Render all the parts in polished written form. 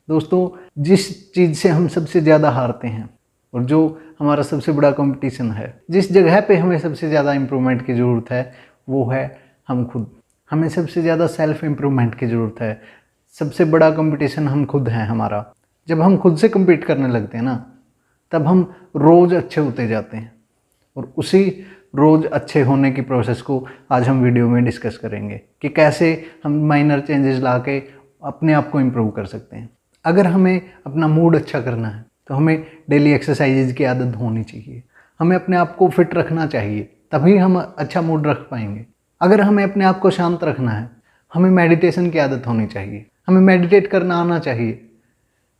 दोस्तों, जिस चीज़ से हम सबसे ज़्यादा हारते हैं और जो हमारा सबसे बड़ा कंपटीशन है, जिस जगह पे हमें सबसे ज़्यादा इम्प्रूवमेंट की ज़रूरत है, वो है हम खुद। हमें सबसे ज़्यादा सेल्फ इम्प्रूवमेंट की ज़रूरत है। सबसे बड़ा कंपटीशन हम खुद हैं हमारा। जब हम खुद से कम्पीट करने लगते हैं ना, तब हम रोज़ अच्छे होते जाते हैं। और उसी रोज़ अच्छे होने की प्रोसेस को आज हम वीडियो में डिस्कस करेंगे कि कैसे हम माइनर चेंजेस ला के अपने आप को इम्प्रूव कर सकते हैं। अगर हमें अपना मूड अच्छा करना है तो हमें डेली एक्सरसाइजेज की आदत होनी चाहिए। हमें अपने आप को फिट रखना चाहिए, तभी हम अच्छा मूड रख पाएंगे। अगर हमें अपने आप को शांत रखना है, हमें मेडिटेशन की आदत होनी चाहिए। हमें मेडिटेट करना आना चाहिए।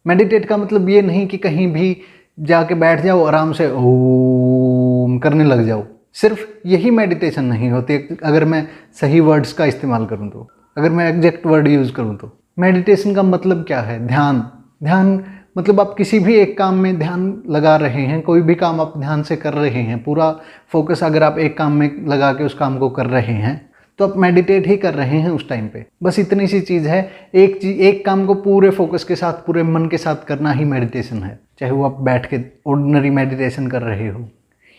मेडिटेट का मतलब ये नहीं कि कहीं भी जाके बैठ जाओ, आराम से ओम करने लग जाओ। सिर्फ यही मेडिटेशन नहीं होती अगर मैं सही वर्ड्स का इस्तेमाल करूँ तो, अगर मैं एग्जैक्ट वर्ड यूज़ करूँ तो। मेडिटेशन का मतलब क्या है? ध्यान। ध्यान मतलब आप किसी भी एक काम में ध्यान लगा रहे हैं, कोई भी काम आप ध्यान से कर रहे हैं, पूरा फोकस अगर आप एक काम में लगा के उस काम को कर रहे हैं तो आप मेडिटेट ही कर रहे हैं उस टाइम पे। बस इतनी सी चीज़ है। एक काम को पूरे फोकस के साथ, पूरे मन के साथ करना ही मेडिटेशन है। चाहे वो आप बैठ के ऑर्डिनरी मेडिटेशन कर रहे हो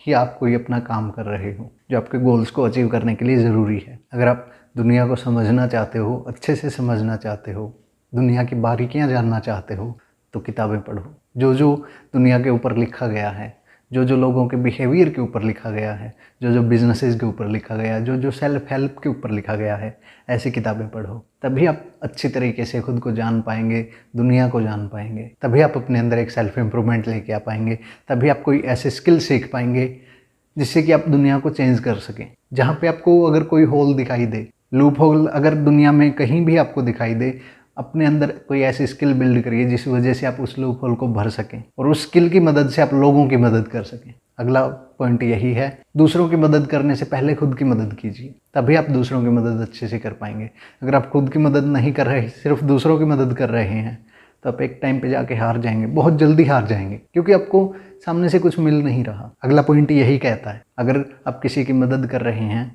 या आप कोई अपना काम कर रहे हो जो आपके गोल्स को अचीव करने के लिए ज़रूरी है। अगर आप दुनिया को समझना चाहते हो, अच्छे से समझना चाहते हो, दुनिया की बारीकियाँ जानना चाहते हो, तो किताबें पढ़ो। जो जो दुनिया के ऊपर लिखा गया है, जो जो लोगों के बिहेवियर के ऊपर लिखा गया है, जो जो बिजनेसेस के ऊपर लिखा गया है, जो जो सेल्फ हेल्प के ऊपर लिखा गया है, ऐसी किताबें पढ़ो। तभी आप अच्छी तरीके से खुद को जान पाएंगे, दुनिया को जान पाएंगे। तभी आप अपने अंदर एक सेल्फ इम्प्रूवमेंट लेके आ पाएंगे। तभी आप कोई ऐसे स्किल सीख पाएंगे जिससे कि आप दुनिया को चेंज कर सकें। जहाँ पे आपको अगर कोई होल दिखाई दे, लूप होल अगर दुनिया में कहीं भी आपको दिखाई दे, अपने अंदर कोई ऐसी स्किल बिल्ड करिए जिस वजह से आप उस लूप होल को भर सकें और उस स्किल की मदद से आप लोगों की मदद कर सकें। अगला पॉइंट यही है, दूसरों की मदद करने से पहले खुद की मदद कीजिए, तभी आप दूसरों की मदद अच्छे से कर पाएंगे। अगर आप खुद की मदद नहीं कर रहे, सिर्फ दूसरों की मदद कर रहे हैं, तो आप एक टाइम पे जाके हार जाएंगे, बहुत जल्दी हार जाएंगे, क्योंकि आपको सामने से कुछ मिल नहीं रहा। अगला पॉइंट यही कहता है, अगर आप किसी की मदद कर रहे हैं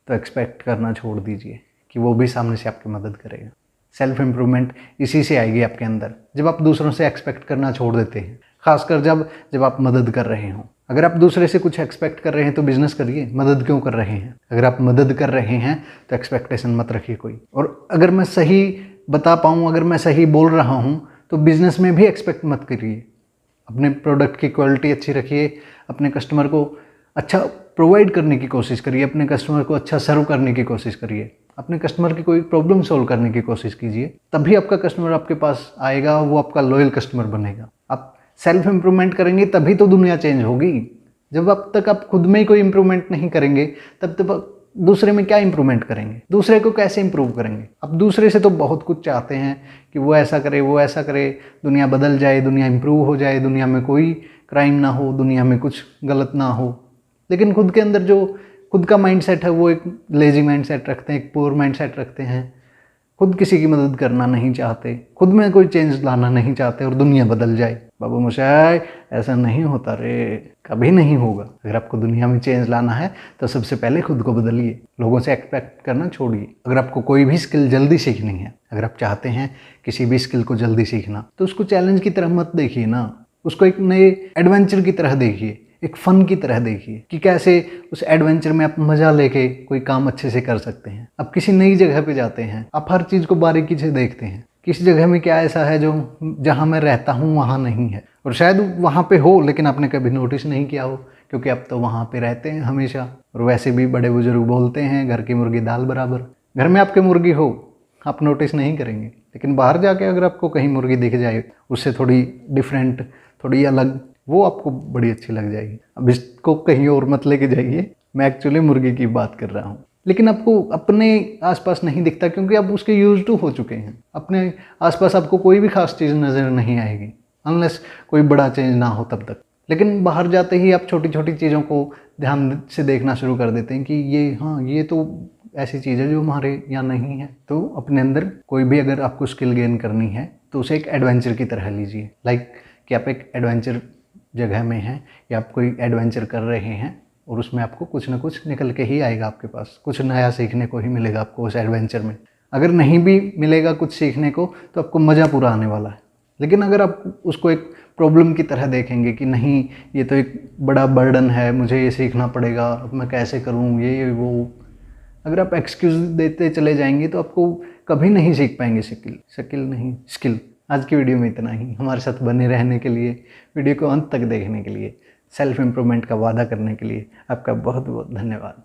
तो एक्सपेक्ट करना छोड़ दीजिए कि वो भी सामने से आपकी मदद करेगा। सेल्फ इम्प्रूवमेंट इसी से आएगी आपके अंदर, जब आप दूसरों से एक्सपेक्ट करना छोड़ देते हैं, खासकर जब आप मदद कर रहे हों। अगर आप दूसरे से कुछ एक्सपेक्ट कर रहे हैं तो बिजनेस करिए, मदद क्यों कर रहे हैं? अगर आप मदद कर रहे हैं तो एक्सपेक्टेशन मत रखिए कोई। और अगर मैं सही बता पाऊँ, अगर मैं सही बोल रहा हूँ, तो बिजनेस में भी एक्सपेक्ट मत करिए। अपने प्रोडक्ट की क्वालिटी अच्छी रखिए, अपने कस्टमर को अच्छा प्रोवाइड करने की कोशिश करिए, अपने कस्टमर को अच्छा सर्व करने की कोशिश करिए, अपने कस्टमर की कोई प्रॉब्लम सॉल्व करने की कोशिश कीजिए। तभी आपका कस्टमर आपके पास आएगा, वो आपका लॉयल कस्टमर बनेगा। आप सेल्फ इम्प्रूवमेंट करेंगे तभी तो दुनिया चेंज होगी। जब अब तक आप खुद में ही कोई इम्प्रूवमेंट नहीं करेंगे, तब तक दूसरे में क्या इम्प्रूवमेंट करेंगे? दूसरे को कैसे इम्प्रूव करेंगे? अब दूसरे से तो बहुत कुछ चाहते हैं कि वो ऐसा करे, वो ऐसा करे, दुनिया बदल जाए, दुनिया इम्प्रूव हो जाए, दुनिया में कोई क्राइम ना हो, दुनिया में कुछ गलत ना हो। लेकिन खुद के अंदर जो खुद का माइंडसेट है वो एक लेजी माइंडसेट रखते हैं, एक पुअर माइंडसेट रखते हैं। खुद किसी की मदद करना नहीं चाहते, खुद में कोई चेंज लाना नहीं चाहते और दुनिया बदल जाए। बाबू मोशाय, ऐसा नहीं होता रे, कभी नहीं होगा। अगर आपको दुनिया में चेंज लाना है तो सबसे पहले खुद को बदलिए, लोगों से एक्सपेक्ट करना छोड़िए। अगर आपको कोई भी स्किल जल्दी सीखनी है, अगर आप चाहते हैं किसी भी स्किल को जल्दी सीखना, तो उसको चैलेंज की तरह मत देखिए ना, उसको एक नए एडवेंचर की तरह देखिए, एक फन की तरह देखिए कि कैसे उस एडवेंचर में आप मजा लेके कोई काम अच्छे से कर सकते हैं। आप किसी नई जगह पे जाते हैं, आप हर चीज़ को बारीकी से देखते हैं, किस जगह में क्या ऐसा है जो जहाँ मैं रहता हूँ वहाँ नहीं है, और शायद वहाँ पे हो लेकिन आपने कभी नोटिस नहीं किया हो, क्योंकि आप तो वहाँ पे रहते हैं हमेशा। और वैसे भी बड़े बुजुर्ग बोलते हैं, घर की मुर्गी दाल बराबर। घर में आपके मुर्गी हो, आप नोटिस नहीं करेंगे, लेकिन बाहर जाके अगर आपको कहीं मुर्गी दिख जाए उससे थोड़ी डिफरेंट, थोड़ी अलग, वो आपको बड़ी अच्छी लग जाएगी। अब इसको कहीं और मत लेके जाइए, मैं एक्चुअली मुर्गी की बात कर रहा हूँ। लेकिन आपको अपने आसपास नहीं दिखता क्योंकि आप उसके यूज टू हो चुके हैं। अपने आसपास आपको कोई भी खास चीज़ नज़र नहीं आएगी अनलेस कोई बड़ा चेंज ना हो तब तक। लेकिन बाहर जाते ही आप छोटी छोटी चीज़ों को ध्यान से देखना शुरू कर देते हैं कि ये, हाँ, ये तो ऐसी चीज़ है जो हमारे यहाँ नहीं है। तो अपने अंदर कोई भी अगर आपको स्किल गेन करनी है तो उसे एक एडवेंचर की तरह लीजिए। लाइक कि आप एक एडवेंचर जगह में हैं या आप कोई एडवेंचर कर रहे हैं और उसमें आपको कुछ ना कुछ निकल के ही आएगा, आपके पास कुछ नया सीखने को ही मिलेगा आपको उस एडवेंचर में। अगर नहीं भी मिलेगा कुछ सीखने को तो आपको मज़ा पूरा आने वाला है। लेकिन अगर आप उसको एक प्रॉब्लम की तरह देखेंगे कि नहीं, ये तो एक बड़ा बर्डन है, मुझे ये सीखना पड़ेगा, अब मैं कैसे करूँ ये वो, अगर आप एक्सक्यूज़ देते चले जाएंगे तो आपको कभी नहीं सीख पाएंगे स्किल। आज की वीडियो में इतना ही। हमारे साथ बने रहने के लिए, वीडियो को अंत तक देखने के लिए, सेल्फ इम्प्रूवमेंट का वादा करने के लिए आपका बहुत बहुत धन्यवाद।